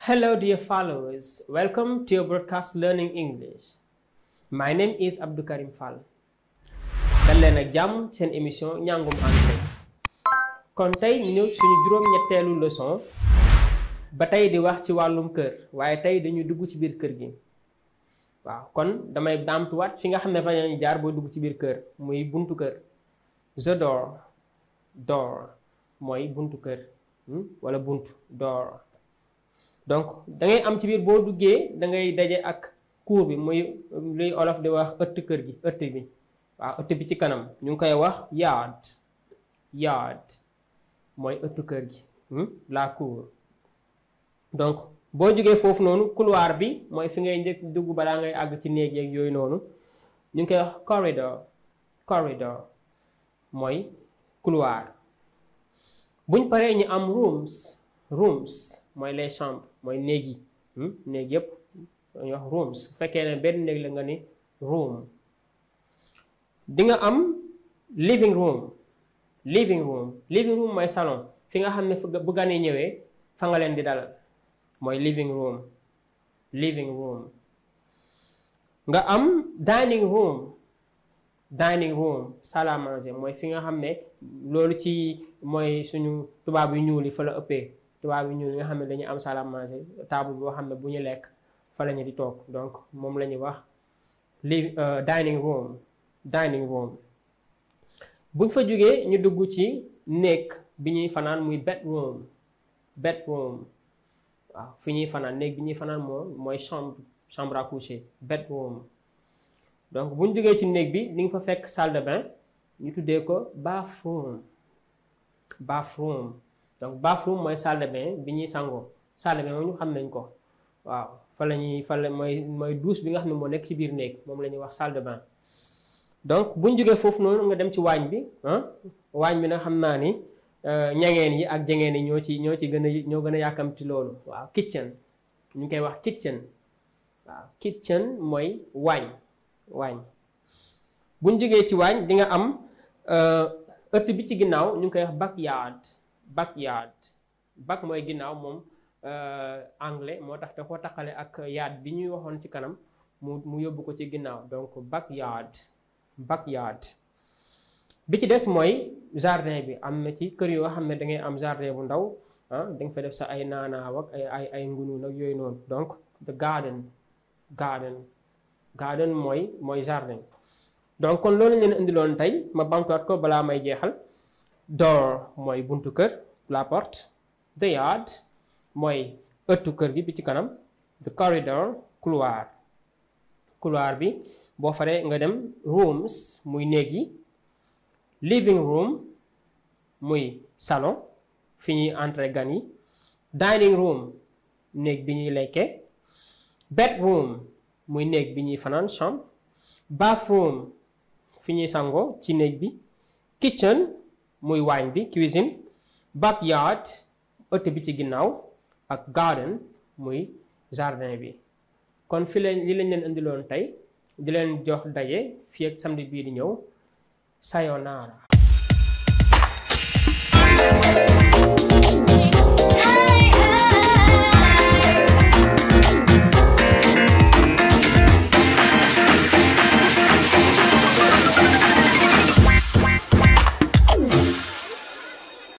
Hello dear followers, welcome to your broadcast Learning English. My name is Abdou Karim Fall. dal leen ak jàmm seen émission njàngum anglais. kon tey ñu ñëw suñu juróom-ñetteelu leçon ba tey di wax ci wàllum kër waaye tey dañuy dugg ci biir kër gi. waaw kon damay daamtuwaat fi nga xam ne fa ñu jaar boo dugg ci biir kër muy buntu kër. The door mooy buntu kër wala buntu door. donc da ngay am ci biir boo duggee da ngay daje ak cour bi muy luy olof di wax ëtt kër gi ëtt bi waaw ëtt bi ci kanam ñu ngi koy wax yard mooy ëttu kër gi la cour. donc boo jógee foofu noonu couloir bi mooy fi ngay njëkk dugg balaa ngay àgg ci néeg yeeg yooyu noonu ñu ngi koy wax corridor mooy couloir. buñ paree ñu am rooms mooy les chambres mooy néeg yi néeg yëpp dañuy wax rooms su fekkee ne benn néeg la nga ni room. di nga am living room mooy salon fi nga xam ne bu gan yi ñëwee fa nga leen di dalal mooy living room. nga am dining room salle à manger mooy fi nga xam ne loolu ci mooy suñu tubaab yu ñuul yi fa la ëppee. tubaab yi ñuul nga xam ne dañuy am salle à manger table boo xam ne bu ñu lekk fa la ñu di toog donc moom la ñuy wax dining room. buñ fa jógee ñu dugg ci néeg bi ñuy fanaan muy bedroom waaw fi ñuy fanaan néeg bi ñuy fanaan mooy chambre à coucher bedroom. donc buñ jógee ci néeg bi di nga fa fekk salle de bain ñu tuddee ko bathroom. donc bathroom mooy salle de bain bi ñuy sangoo salle de bain moom ñu xam nañ ko waaw fa la mooy douche bi nga xam ne moo nekk ci biir néeg moom la ñuy wax salle de bain. donc buñ jógee foofu noonu nga dem ci waañ bi waañ bi nag xam naa ni ñangeen yi ak jengeen yi ñoo gën a yàkkamti loolu waaw kitchen ñu ngi koy wax kitchen mooy waañ. buñ jógee ci waañ di nga am ëtt bi ci ginnaaw ñu ngi koy wax backyard mooy ginnaaw moom anglais moo tax da ko taqale ak yard bi ñuy waxoon ci kanam mu yóbbu ko ci ginnaaw donc backyard. bi ci des mooy jardin bi am na ci kër yoo xam ne da ngay am jardin bu ndaw da nga fa def sa ay naanaaw ak ay ngunu nag yooyu noonu donc the garden mooy jardin. donc kon loolu leen indiloon tey ma bamtuwaat ko balaa may jeexal. door mooy buntu kër la porte. the yard mooy ëttu kër gi bi ci kanam. the corridor couloir bi boo faree nga dem rooms muy néeg yi. living room muy salon fi ñuy entrer gan yi. dining room néeg bi ñuy lekke. bedroom muy néeg bi ñuy fanaan chambre. bathroom fi ñuy sangoo ci néeg bi. kitchen muy waañ bi cuisine. backyard ëtt bi ci ginnaaw ak garden muy jardin bi. kon fi leen li lañ leen indiloon tey di leen jox daje fii ak samedi bii di ñëw sayonara.